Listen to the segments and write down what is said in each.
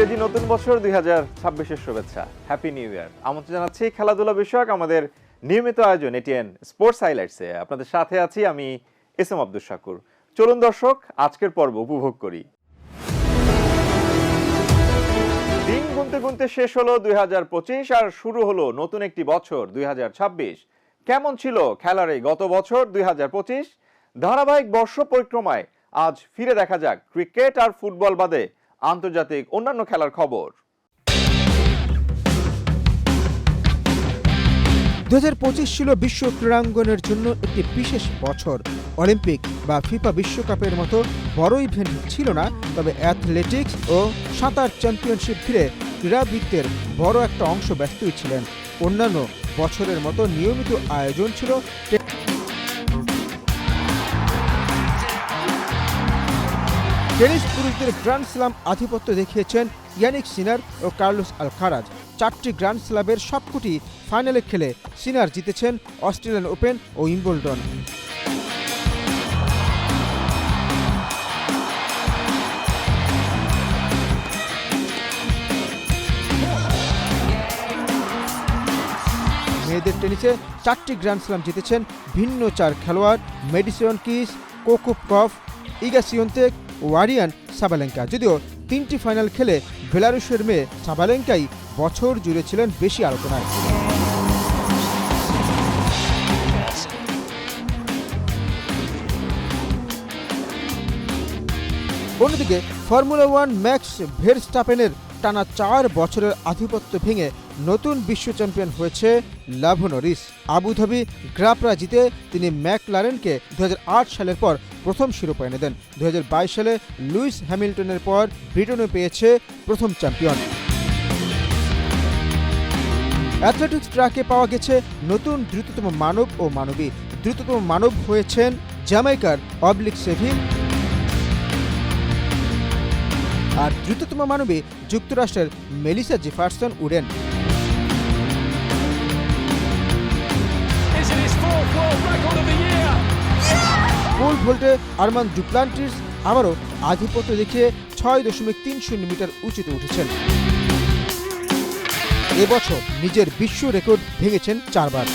ইংরেজি নতুন বছর 2026-এর শুভেচ্ছা। Happy new year. আমন্ত্রণ জানাচ্ছি খেলাধুলা বিষয়ক আমাদের নিয়মিত আয়োজন এটিএন স্পোর্টস হাইলাইটসে। আপনাদের সাথে আছি আমি এস এম আব্দুল শাকুর। চলুন দর্শক, আজকের পর্ব উপভোগ করি। দিন গুনতে গুনতে শেষ হলো 2025 আর শুরু হলো নতুন একটি বছর 2026। কেমন ছিল খেলার এই গত বছর 2025? ধারাবাহিক বর্ষ পরিক্রমায় আজ ফিরে দেখা যাক ক্রিকেট আর ফুটবল বাদে আন্তর্জাতিক অন্যান্য খেলার খবর। 2025 ছিল বিশ্ব ক্রীড়াঙ্গনের জন্য একটি বিশেষ বছর। অলিম্পিক বা ফিফা বিশ্বকাপের মতো বড় ইভেন্ট ছিল না, তবে অ্যাথলেটিক্স ও সাঁতার চ্যাম্পিয়নশিপ ঘিরে ক্রীড়াবিদদের বড় একটা অংশ ব্যস্তই ছিলেন। অন্যান্য বছরের মতো নিয়মিত আয়োজন ছিল। টেনিস পুরুষদের গ্র্যান্ড স্লাম আধিপত্য দেখিয়েছেন ইয়ানিক সিনার ও কার্লোস আলকারাজ। 4টি গ্র্যান্ড স্ল্যামের সবকটি ফাইনালে খেলে সিনার জিতেছেন অস্ট্রেলিয়ান ওপেন ও উইম্বলডন। মেয়েদের টেনিসে 4টি গ্র্যান্ড স্ল্যাম জিতেছেন ভিন্ন 4 খেলোয়াড়: মেডিসন কিস, কোকো কফ, ইগা সিওন্তেক ও আরিয়ান সাবালেঙ্কা। যদিও 3টি ফাইনাল খেলে বেলারুশের মেয়ে সাবালেঙ্কাই বছর জুড়ে ছিলেন বেশি আলোচনায়। অন্যদিকে ফর্মুলা 1 ম্যাক্স ভার্স্টাপেনের টানা 4 বছরের আধিপত্য ভেঙে নতুন বিশ্ব চ্যাম্পিয়ন হয়েছে লাভো নরিস। আবুধাবি গ্রাপরা জিতে তিনি ম্যাকলারেনকে 2008 সালের পর প্রথম শিরোপা এনে দেন। 2022 সালে লুইস হ্যামিল্টনের পর ব্রিটেনে পেয়েছে প্রথম চ্যাম্পিয়ন। অ্যাথলেটিক্স ট্র্যাকে পাওয়া গেছে নতুন দ্রুততম মানব ও মানবী। দ্রুততম মানব হয়েছেন জ্যামাইকার অবলিক সেভিন, আর দ্রুততম মানবী যুক্তরাষ্ট্রের মেলিসা জেফারসন উডেন। পোল ভোল্টে আরমান ডুপ্লান্টিস আবারও আধিপত্য দেখিয়ে 6.30 মিটার উঁচুতে উঠেছেন। এবছর নিজের বিশ্ব রেকর্ড ভেঙেছেন 4 বার।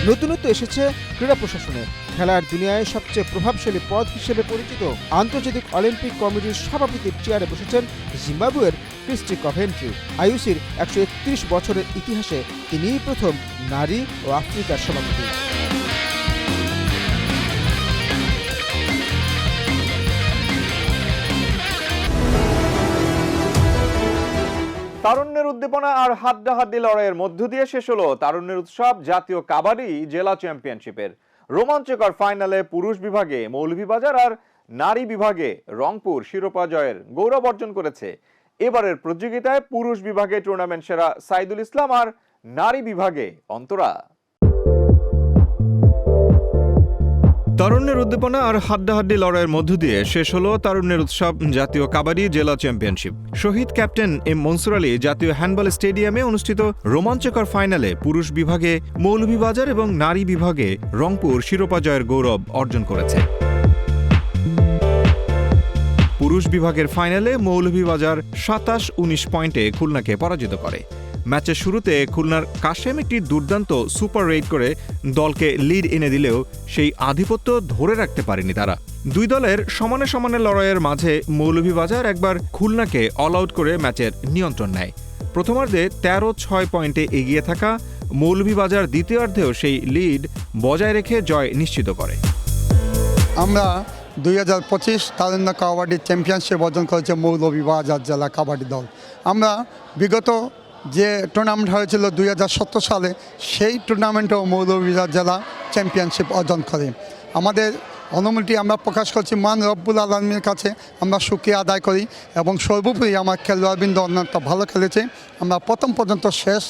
নতুনত্ব এসেছে ক্রীড়া প্রশাসনে। খেলার দুনিয়ায় সবচেয়ে প্রভাবশালী পদ হিসেবে পরিচিত আন্তর্জাতিক অলিম্পিক কমিটির সভাপতির চেয়ারে বসেছেন জিম্বাবুয়ের ক্রিস্টি কভেন্ট্রি। আইওসির 131 বছরের ইতিহাসে তিনিই প্রথম নারী ও আফ্রিকার সভাপতি। তারুণ্যের উদ্দীপনা আর হাড্ডাহাড্ডি লড়াইয়ের মধ্য দিয়ে শেষ হলো তারুণ্যের উৎসব জাতীয় কাবাডি জেলা চ্যাম্পিয়নশিপের রোমাঞ্চকর ফাইনালে পুরুষ বিভাগে মৌলভীবাজার আর নারী বিভাগে রংপুর শিরোপা জয়ের গৌরব অর্জন করেছে। এবারের প্রতিযোগিতায় পুরুষ বিভাগে টুর্নামেন্ট সেরা সাইদুল ইসলাম আর নারী বিভাগে অন্তরা। তারুণ্যের উদ্দীপনা আর হাড্ডাহাড্ডি লড়াইয়ের মধ্য দিয়ে শেষ হলো তারুণ্যের উৎসব জাতীয় কাবাডি জেলা চ্যাম্পিয়নশিপ। শহীদ ক্যাপ্টেন এম মনসুর আলী জাতীয় হ্যান্ডবল স্টেডিয়ামে অনুষ্ঠিত রোমাঞ্চকর ফাইনালে পুরুষ বিভাগে মৌলভীবাজার এবং নারী বিভাগে রংপুর শিরোপা জয়ের গৌরব অর্জন করেছে। পুরুষ বিভাগের ফাইনালে মৌলভীবাজার 27-19 পয়েন্টে খুলনাকে পরাজিত করে। ম্যাচের শুরুতে খুলনার কাশেম একটি দুর্দান্ত সুপার রেইড করে দলকে লিড এনে দিলেও সেই আধিপত্য ধরে রাখতে পারেনি তারা। দুই দলের সমানে সমানে লড়াইয়ের মাঝে মৌলভীবাজার একবার খুলনাকে অল আউট করে ম্যাচের নিয়ন্ত্রণ নেয়। প্রথমার্ধে 13-6 পয়েন্টে এগিয়ে থাকা মৌলভীবাজার দ্বিতীয়ার্ধেও সেই লিড বজায় রেখে জয় নিশ্চিত করে। আমরা 2025 তারুণ্য কাবাডি চ্যাম্পিয়নশিপ অর্জন করেছে মৌলভীবাজার জেলা কাবাডি দল। আমরা বিগত যে টুর্নামেন্ট হয়েছিল 2017 সালে সেই টুর্নামেন্টেও মৌলভীবাজার জেলা চ্যাম্পিয়নশিপ অর্জন করে। আমাদের অনুমতি আমরা প্রকাশ করছি মান রব্বুল আলমীর কাছে আমরা শুকরিয়া আদায় করি এবং সর্বোপরি আমার খেলোয়াড়বৃন্দ অত্যন্ত ভালো খেলেছে। আমরা প্রথম পর্যন্ত শেষ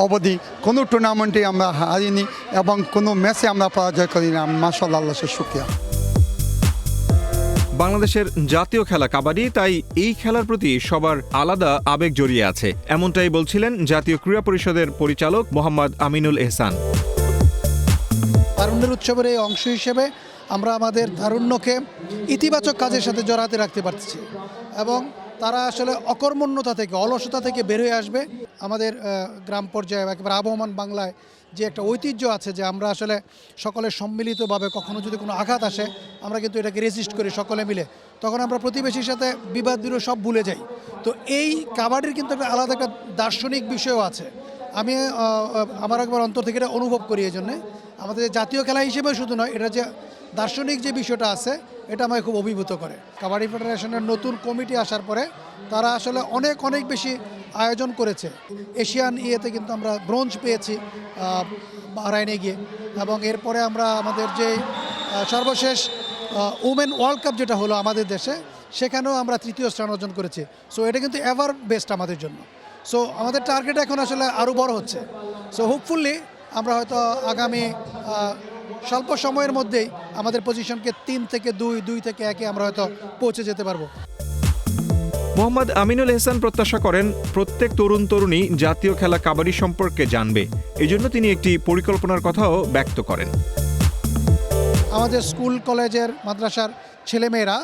অবধি কোনো টুর্নামেন্টে আমরা হারিনি এবং কোনো ম্যাচে আমরা পরাজয় করি না। মাশাআল্লাহ, আল্লাহর শুকরিয়া। বাংলাদেশের জাতীয় খেলা কাবাডি, তাই এই খেলার প্রতি সবার আলাদা আবেগ জড়িয়ে আছে, এমনটাই বলছিলেন জাতীয় ক্রীড়া পরিষদের পরিচালক মোহাম্মদ আমিনুল এহসান। তারুণ্যের উৎসবের এই অংশ হিসেবে আমরা আমাদের তারুণ্যকে ইতিবাচক কাজের সাথে জড়াতে রাখতে পারছি এবং তারা আসলে অকর্মণ্যতা থেকে অলসতা থেকে বের হয়ে আসবে। আমাদের গ্রাম পর্যায়ে একেবারে আবহমান বাংলায় যে একটা ঐতিহ্য আছে যে আমরা আসলে সকলে সম্মিলিতভাবে কখনো যদি কোনো আঘাত আসে আমরা কিন্তু এটাকে রেজিস্ট করি সকলে মিলে, তখন আমরা প্রতিবেশীর সাথে বিবাদ বিরোধ সব ভুলে যাই। তো এই কাবাডির কিন্তু একটা আলাদা একটা দার্শনিক বিষয়ও আছে। আমি আমার একবার অন্তর থেকে এটা অনুভব করি। এই জন্যে আমাদের জাতীয় খেলা হিসেবে শুধু নয়, এটা যে দার্শনিক যে বিষয়টা আছে এটা আমাকে খুব অভিভূত করে। কাবাডি ফেডারেশনের নতুন কমিটি আসার পরে তারা আসলে অনেক বেশি আয়োজন করেছে। এশিয়ান ইয়েতে কিন্তু আমরা ব্রোঞ্জ পেয়েছি বাহরাইনে গিয়ে, এবং এরপরে আমরা আমাদের যে সর্বশেষ উমেন ওয়ার্ল্ড কাপ যেটা হলো আমাদের দেশে, সেখানেও আমরা তৃতীয় স্থান অর্জন করেছি। সো এটা কিন্তু এভার বেস্ট আমাদের জন্য। সো আমাদের টার্গেট এখন আসলে আরও বড় হচ্ছে। সো হোপফুলি আমরা হয়তো আগামী স্বল্প সময়ের মধ্যেই আমাদের পজিশনকে 3 থেকে 2 থেকে 1 আমরা হয়তো পৌঁছে যেতে পারবো। মোহাম্মদ আমিনুল এহসান প্রত্যাশা করেন প্রত্যেক তরুণ তরুণী জাতীয় খেলা কাবাডি সম্পর্কে জানবে। এজন্য তিনি একটি পরিকল্পনার কথাও ব্যক্ত করেন। আমাদের স্কুল কলেজের মাদ্রাসার ছেলেমেয়েরা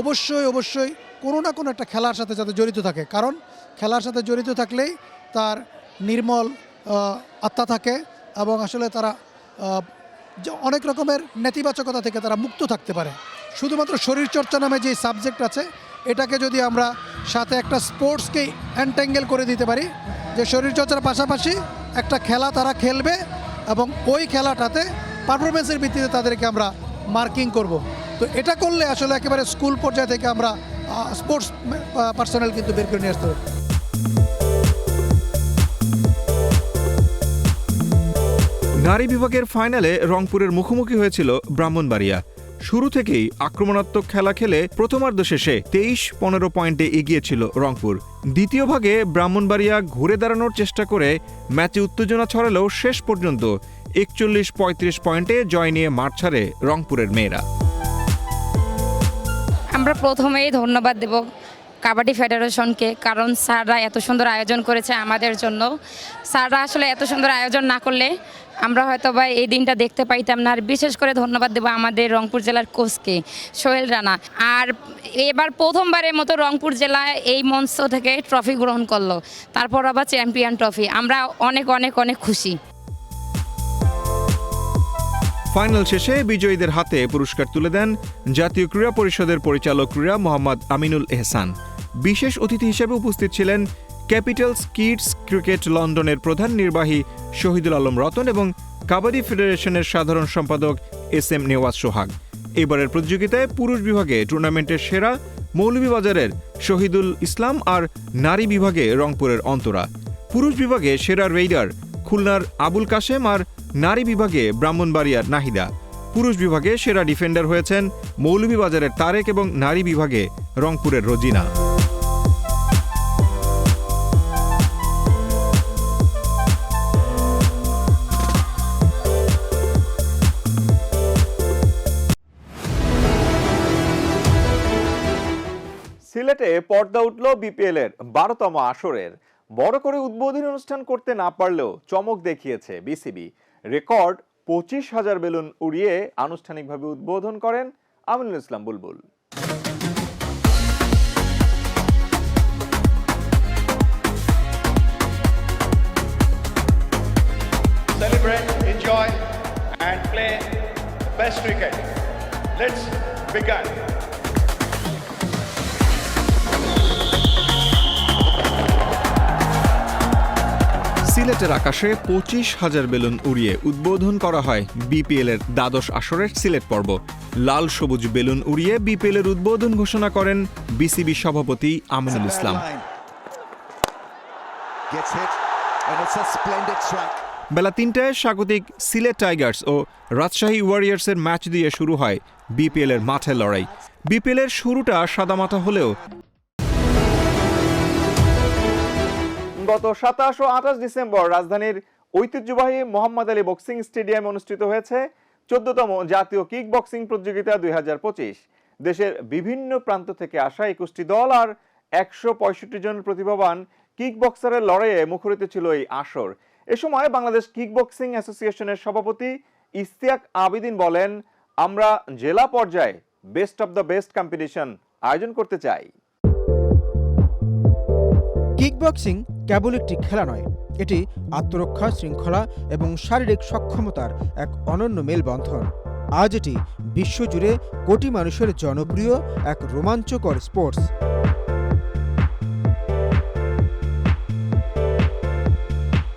অবশ্যই কোনো না কোনো একটা খেলার সাথে যাতে জড়িত থাকে, কারণ খেলার সাথে জড়িত থাকলেই তার নির্মল আত্মা থাকে এবং আসলে তারা অনেক রকমের নেতিবাচকতা থেকে তারা মুক্ত থাকতে পারে। শুধুমাত্র শরীরচর্চা নামে যে সাবজেক্ট আছে এটাকে যদি আমরা সাথে একটা স্পোর্টসকে এনট্যাঙ্গেল করে দিতে পারি, যে শরীরচর্চার পাশাপাশি একটা খেলা তারা খেলবে এবং ওই খেলাটাতে পারফরমেন্সের ভিত্তিতে তাদেরকে আমরা মার্কিং করব। তো এটা করলে আসলে একেবারে স্কুল পর্যায় থেকে আমরা স্পোর্টস পার্সোনাল কিন্তু বের করে নিয়ে আসতে হবে। নারী বিভাগের ফাইনালে রংপুরের মুখোমুখি হয়েছিল ব্রাহ্মণবাড়িয়া। শুরু থেকেই আক্রমণাত্মক খেলা খেলে প্রথমার্ধ শেষে 23-15 পয়েন্টে এগিয়ে ছিল রংপুর। দ্বিতীয় ভাগে ব্রাহ্মণবাড়িয়া ঘুরে দাঁড়ানোর চেষ্টা করে ম্যাচে উত্তেজনা ছড়ালেও শেষ পর্যন্ত 41-35 পয়েন্টে জয় নিয়ে মাঠ ছাড়ে রংপুরের মেয়েরা। আমরা প্রথমেই ধন্যবাদ দেব কাবাডি ফেডারেশনকে, কারণ স্যাররা এত সুন্দর আয়োজন করেছে আমাদের জন্য। স্যাররা আসলে এত সুন্দর আয়োজন না করলে আমরা হয়তো বা এই দিনটা দেখতে পাইতাম না। আর বিশেষ করে ধন্যবাদ দেবো আমাদের রংপুর জেলার কোচকে, সোহেল রানা। আর এবার প্রথমবারের মতো রংপুর জেলা এই মঞ্চ থেকে ট্রফি গ্রহণ করলো, তারপর আবার চ্যাম্পিয়ন ট্রফি। আমরা অনেক খুশি। ফাইনাল শেষে বিজয়ীদের হাতে পুরস্কার তুলে দেন জাতীয় ক্রীড়া পরিষদের পরিচালক ক্রীড়া মোহাম্মদ আমিনুল এহসান। বিশেষ অতিথি হিসেবে উপস্থিত ছিলেন ক্যাপিটালস কিডস ক্রিকেট লন্ডনের প্রধান নির্বাহী শহীদুল আলম রতন এবং কাবাডি ফেডারেশনের সাধারণ সম্পাদক SM নেওয়াজ সোহাগ। এবারের প্রতিযোগিতায় পুরুষ বিভাগে টুর্নামেন্টের সেরা মৌলভীবাজারের শহীদুল ইসলাম আর নারী বিভাগে রংপুরের অন্তরা। পুরুষ বিভাগে সেরা রেইডার খুলনার আবুল কাশেম আর নারী বিভাগে ব্রাহ্মণবাড়িয়ার নাহিদা। পুরুষ বিভাগে সেরা ডিফেন্ডার হয়েছেন মৌলভীবাজারের তারেক এবং নারী বিভাগে রংপুরের রোজিনা। সিলেটে পর্দা উঠল বিপিএল এর 12তম আসরের। বড় করে উদ্বোধনী অনুষ্ঠান করতে না পারলেও চমক দেখিয়েছে বিসিবি। রেকর্ড 25,000 বেলুন উড়িয়ে আনুষ্ঠানিকভাবে উদ্বোধন করেন আমিনুল ইসলাম বুলবুল। Celebrate, enjoy and play best cricket. Let's begin. সিলেটের আকাশে 25,000 বেলুন উড়িয়ে উদ্বোধন করা হয় বিপিএল এর দ্বাদশ আসরের সিলেট পর্ব। লাল সবুজ বেলুন উড়িয়ে বিপিএল এর উদ্বোধন ঘোষণা করেন বিসিবি সভাপতি আমিনুল ইসলাম। বেলা 3টায় স্বাগতিক সিলেট টাইগার্স ও রাজশাহী ওয়ারিয়ার্সের ম্যাচ দিয়ে শুরু হয় বিপিএল এর মাঠে লড়াই। বিপিএল এর শুরুটা সাদামাটা হলেও গত 27 ও 28 ডিসেম্বর রাজধানীর ঐতিহ্যবাহী মোহাম্মদ আলী বক্সিং স্টেডিয়ামে অনুষ্ঠিত হয়েছে 14তম জাতীয় কিক বক্সিং প্রতিযোগিতা 2025। দেশের বিভিন্ন প্রান্ত থেকে আসা 21টি দল আর 165 জন প্রতিভাবান কিক বক্সারের লড়াইয়ে মুখরিত ছিল এই আসর। এ সময় বাংলাদেশ কিক বক্সিং অ্যাসোসিয়েশনের সভাপতি ইশতিয়াক আবিদিন বলেন, আমরা জেলা পর্যায়ে best of the best competition আয়োজন করতে চাই। কিকবক্সিং কেবল একটি খেলা নয়, এটি আত্মরক্ষা, শৃঙ্খলা এবং শারীরিক সক্ষমতার এক অনন্য মেলবন্ধন। আজ এটি বিশ্বজুড়ে কোটি মানুষের জনপ্রিয় এক রোমাঞ্চকর স্পোর্টস।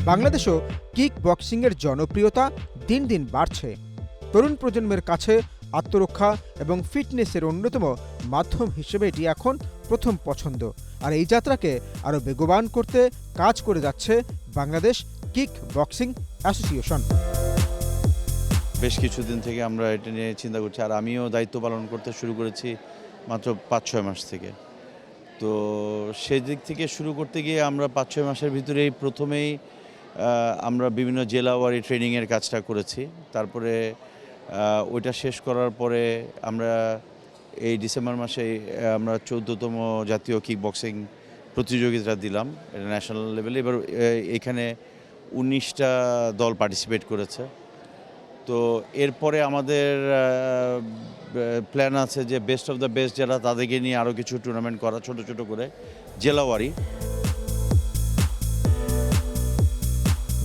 বাংলাদেশেও কিক বক্সিংয়ের জনপ্রিয়তা দিন দিন বাড়ছে। তরুণ প্রজন্মের কাছে আত্মরক্ষা এবং ফিটনেসের অন্যতম মাধ্যম হিসেবে এটি এখন প্রথম পছন্দ। আর এই যাত্রাকে আরও বেগবান করতে কাজ করে যাচ্ছে বাংলাদেশ কিক বক্সিং অ্যাসোসিয়েশন। বেশ কিছুদিন থেকে আমরা এটা নিয়ে চিন্তা করছি, আর আমিও দায়িত্ব পালন করতে শুরু করেছি মাত্র 5-6 মাস থেকে। তো সেই দিক থেকে শুরু করতে গিয়ে আমরা 5-6 মাসের ভিতরেই প্রথমেই আমরা বিভিন্ন জেলাওয়ারি ট্রেনিংয়ের কাজটা করেছি। তারপরে ওইটা শেষ করার পরে আমরা এই ডিসেম্বর মাসে আমরা 14তম জাতীয় কিক বক্সিং প্রতিযোগিতা দিলাম, এটা ন্যাশনাল লেভেলে। এবার এখানে 19টা দল পার্টিসিপেট করেছে। তো এরপরে আমাদের প্ল্যান আছে যে বেস্ট অফ দ্য বেস্ট যারা, তাদেরকে নিয়ে আরও কিছু টুর্নামেন্ট করা, ছোট ছোট করে জেলাওয়ারি।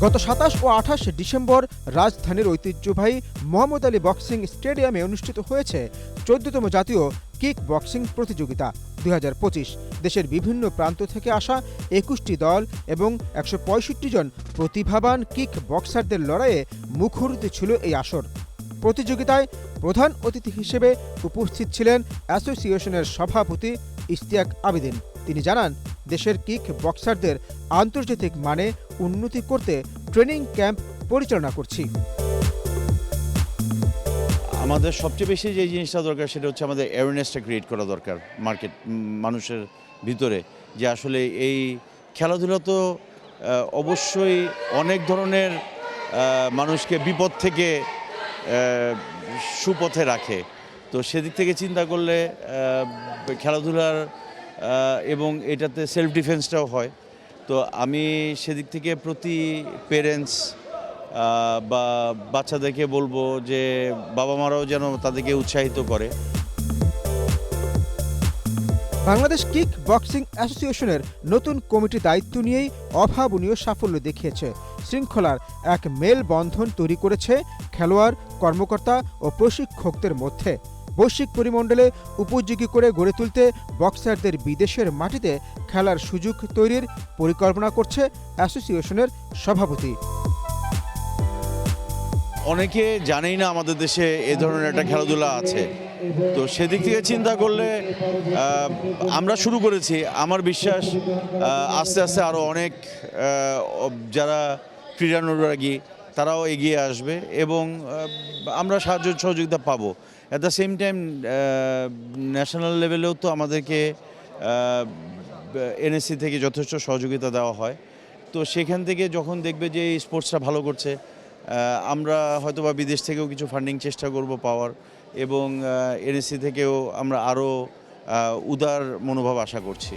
গত 27 ও 28 ডিসেম্বর রাজধানীর ঐতিহ্যবাহী মোহাম্মদ আলী বক্সিং স্টেডিয়ামে অনুষ্ঠিত হয়েছে 14তম জাতীয় কিক বক্সিং প্রতিযোগিতা 2025। দেশের বিভিন্ন প্রান্ত থেকে আসা 21টি দল এবং 165 জন প্রতিভাবান কিক বক্সারদের লড়াইয়ে মুখরিত ছিল এই আসর। প্রতিযোগিতায় প্রধান অতিথি হিসেবে উপস্থিত ছিলেন অ্যাসোসিয়েশনের সভাপতি ইশতিয়াক আবিদিন। তিনি জানান, দেশের কিক বক্সারদের আন্তর্জাতিক মানে উন্নতি করতে ট্রেনিং ক্যাম্প পরিচালনা করছি। আমাদের সবচেয়ে বেশি যে জিনিসটা দরকার সেটা হচ্ছে আমাদের অ্যাওয়ারনেসটা ক্রিয়েট করা দরকার মানুষের ভিতরে, যে আসলে এই খেলাধুলা তো অবশ্যই অনেক ধরনের মানুষকে বিপদ থেকে সুপথে রাখে। তো সেদিক থেকে চিন্তা করলে খেলাধুলার এবং এটাতে সেলফ ডিফেন্সটাও হয়। তো আমি সেদিক থেকে প্রতি পেরেন্টস বা বাচ্চাদেরকে বলবো যে বাবা মারাও যেন তাদেরকে উৎসাহিত করে। বাংলাদেশ কিক বক্সিং অ্যাসোসিয়েশনের নতুন কমিটি দায়িত্ব নিয়েই অভাবনীয় সাফল্য দেখিয়েছে। শৃঙ্খলার এক মেলবন্ধন তৈরি করেছে খেলোয়াড়, কর্মকর্তা ও প্রশিক্ষকদের মধ্যে। বৈশ্বিক পরিমণ্ডলে উপযোগী করে গড়ে তুলতে বক্সারদের বিদেশের মাটিতে খেলার সুযোগ তৈরির পরিকল্পনা করছে অ্যাসোসিয়েশনের সভাপতি। অনেকে জানেই না আমাদের দেশে এ ধরনের একটা খেলাধুলা আছে। তো সেদিক থেকে চিন্তা করলে আমরা শুরু করেছি। আমার বিশ্বাস আস্তে আস্তে আরও অনেক যারা ক্রীড়ানুরাগী তারাও এগিয়ে আসবে এবং আমরা সাহায্য সহযোগিতা পাবো। At the same time national লেভেলেও তো আমাদেরকে এনএসসি থেকে যথেষ্ট সহযোগিতা দেওয়া হয়। তো সেখান থেকে যখন দেখবে যে এই স্পোর্টসটা ভালো করছে, আমরা হয়তোবা বিদেশ থেকেও কিছু ফান্ডিং চেষ্টা করব পাওয়ার, এবং এনএসসি থেকেও আমরা আরও উদার মনোভাব আশা করছি।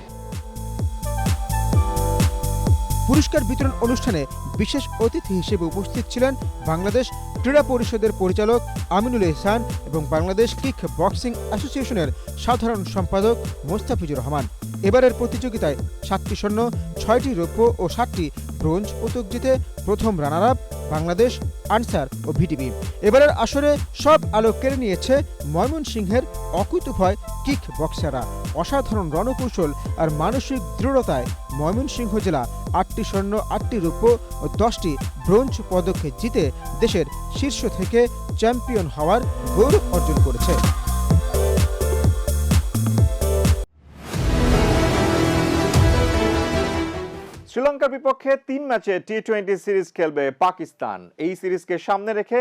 পুরস্কার বিতরণ অনুষ্ঠানে বিশেষ অতিথি হিসেবে উপস্থিত ছিলেন বাংলাদেশ ক্রীড়া পরিষদের পরিচালক আমিনুল ইহসান এবং বাংলাদেশ কিক বক্সিং অ্যাসোসিয়েশনের সাধারণ সম্পাদক মোস্তাফিজুর রহমান। এবারের প্রতিযোগিতায় 7টি স্বর্ণ, 6টি রৌপ্য ও 7টি ব্রোঞ্জ পদক জিতে প্রথম রানার আপ বাংলাদেশ, আনসার ও ভিটিভি। এবারের আসরে সব আলো কেড়ে নিয়েছে ময়মনসিংহের অকুতোভয় কিক বক্সাররা। অসাধারণ রণকৌশল আর মানসিক দৃঢ়তায় ময়মনসিংহ জেলা 8টি স্বর্ণ, 8টি রৌপ্য ও 10টি ব্রোঞ্জ পদক জিতে দেশের শীর্ষ থেকে চ্যাম্পিয়ন হওয়ার গৌরব অর্জন করেছে। শ্রীলঙ্কার বিপক্ষে 3 ম্যাচে টি-20 সিরিজ খেলবে পাকিস্তান। এই সিরিজকে সামনে রেখে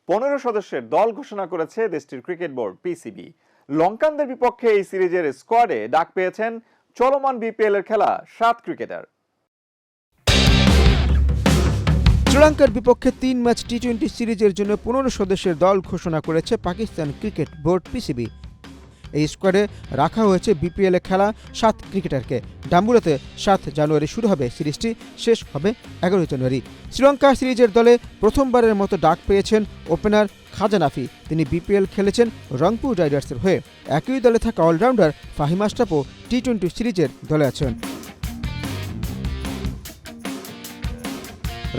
15 সদস্যের দল ঘোষণা করেছে দেশটির ক্রিকেট বোর্ড পিসিবি। লঙ্কানদের বিপক্ষে এই সিরিজের স্কোয়াডে ডাক পেয়েছেন চলমান বিপিএল এর খেলা 7 ক্রিকেটার। শ্রীলঙ্কার বিপক্ষে 3 ম্যাচ টি-20 সিরিজের জন্য 15 সদস্যের দল ঘোষণা করেছে পাকিস্তান ক্রিকেট বোর্ড পিসিবি। এই স্কোয়াডে রাখা হয়েছে বিপিএলে খেলা 7 ক্রিকেটারকে। ডাম্বুরাতে 7 জানুয়ারি শুরু হবে সিরিজটি, শেষ হবে 11 জানুয়ারি। শ্রীলঙ্কা সিরিজের দলে প্রথমবারের মতো ডাক পেয়েছেন ওপেনার খাজা নাফি। তিনি বিপিএল খেলেছেন রংপুর রাইডার্সের হয়ে। একই দলে থাকা অলরাউন্ডার ফাহিম আশরাফও টি-20 সিরিজের দলে আছেন।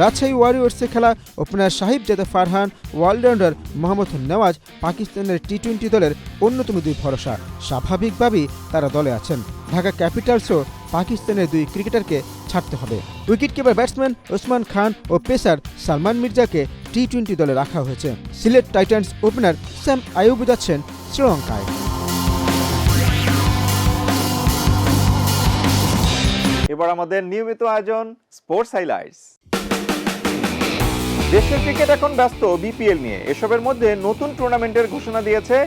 রাজশাহী ওয়ারিয়র্সে খেলা ওপেনার সাহিব জাদা ফারহান, অলরাউন্ডার মোহাম্মদ নওয়াজ পাকিস্তানের টি-20 দলের অন্যতম 2 ভরসা। স্বাভাবিকভাবেই তারা দলে আছেন। ঢাকা ক্যাপিটালসও পাকিস্তানের 2 ক্রিকেটারকে ছাড়তে হবে। উইকেটকিপার ব্যাটসম্যান ওসমান খান ও পেসার সালমান মির্জাকে টি-20 দলে রাখা হয়েছে। Sylhet Titans opener Sam Ayub যাচ্ছেন শ্রীলঙ্কায়। এবার আমাদের নিয়মিত আয়োজন স্পোর্টস হাইলাইটস। দেশের ক্রিকেট এখন ব্যস্ত বিপিএল নিয়ে। এসবের মধ্যে নতুন টুর্নামেন্টের ঘোষণা দিয়েছে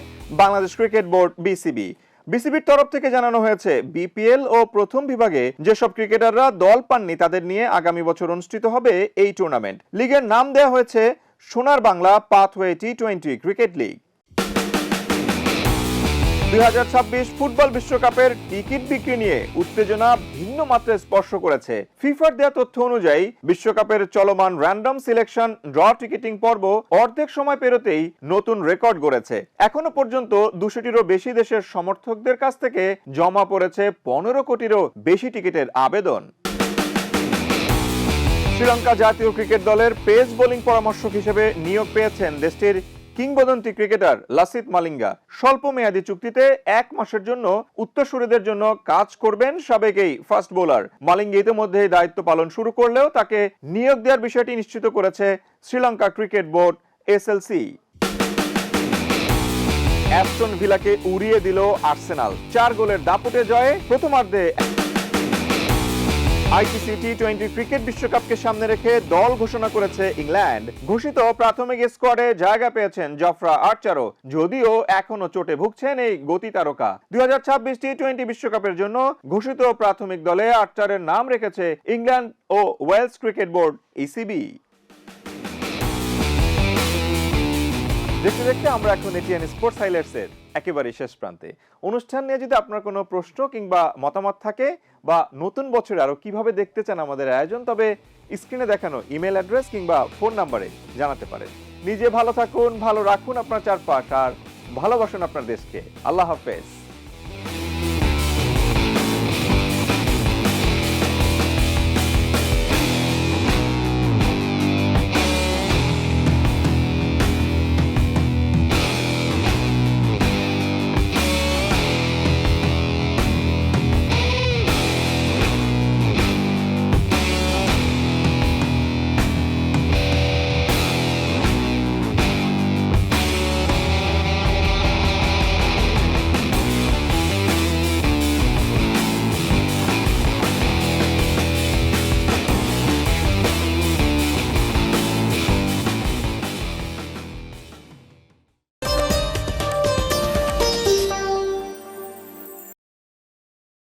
বাংলাদেশ ক্রিকেট বোর্ড বিসিবি। বিসিবির তরফ থেকে জানানো হয়েছে, বিপিএল ও প্রথম বিভাগে যেসব ক্রিকেটাররা দল পাননি তাদের নিয়ে আগামী বছর অনুষ্ঠিত হবে এই টুর্নামেন্ট। লিগের নাম দেওয়া হয়েছে সোনার বাংলা পাথওয়ে টি-20 ক্রিকেট লিগ। 2026 ফুটবল বিশ্বকাপের টিকিট বিক্রি নিয়ে উত্তেজনা ভিন্ন মাত্রায় স্পর্শ করেছে। ফিফার দেয়া তথ্য অনুযায়ী বিশ্বকাপের চলমান র্যান্ডম সিলেকশন ড্র টিকিটিং পর্ব অর্ধেক সময় পেরোতেই নতুন রেকর্ড গড়েছে। এখনো পর্যন্ত 200টিরও বেশি দেশের সমর্থকদের কাছ থেকে জমা পড়েছে 15 কোটিরও বেশি টিকিটের আবেদন। শ্রীলঙ্কা জাতীয় ক্রিকেট দলের পেস বোলিং পরামর্শক হিসেবে নিয়োগ পেয়েছেন দেশটির কিংবদন্তি ক্রিকেটার লাসিথ মালিঙ্গা। স্বল্প মেয়াদী চুক্তিতে 1 মাসের জন্য উত্তরসূরিদের জন্য কাজ করবেন সাবেক এই ফাস্ট বোলার। মালিঙ্গা ইতিমধ্যে দায়িত্ব পালন শুরু করলেও তাকে নিয়োগ দেওয়ার বিষয়টি নিশ্চিত করেছে Sri Lanka cricket board SLC. Aston ভিলাকে উড়িয়ে দিল আর্সেনাল। 4 গোলের দাপটে জয়ে প্রথমার্ধে আইসিসি টি-20 ক্রিকেট বিশ্বকাপকে সামনে রেখে দল ঘোষণা করেছে ইংল্যান্ড। ঘোষিত প্রাথমিক স্কোয়াডে জায়গা পেয়েছেন জফরা আর্চারও, যদিও এখনো চোটে ভুগছেন এই গতি তারকা। 2026 টি-20 বিশ্বকাপের জন্য ঘোষিত প্রাথমিক দলে আর্চারের নাম রেখেছে ইংল্যান্ড ও ওয়েলস ক্রিকেট বোর্ড ইসিবি। দেখতে দেখতে আমরা এখন এটিএন স্পোর্টস হাইলাইটসের একেবারে শেষ প্রান্তে। অনুষ্ঠান নিয়ে যদি আপনার কোনো প্রশ্ন কিংবা মতামত থাকে বা নতুন বছরে আরো কিভাবে দেখতে চান আমাদের আয়োজন, তবে স্ক্রিনে দেখানো ইমেল অ্যাড্রেস কিংবা ফোন নাম্বারে জানাতে পারেন। নিজে ভালো থাকুন, ভালো রাখুন আপনার চারপাশ, আর ভালোবাসুন আপনার দেশকে। আল্লাহ হাফেজ।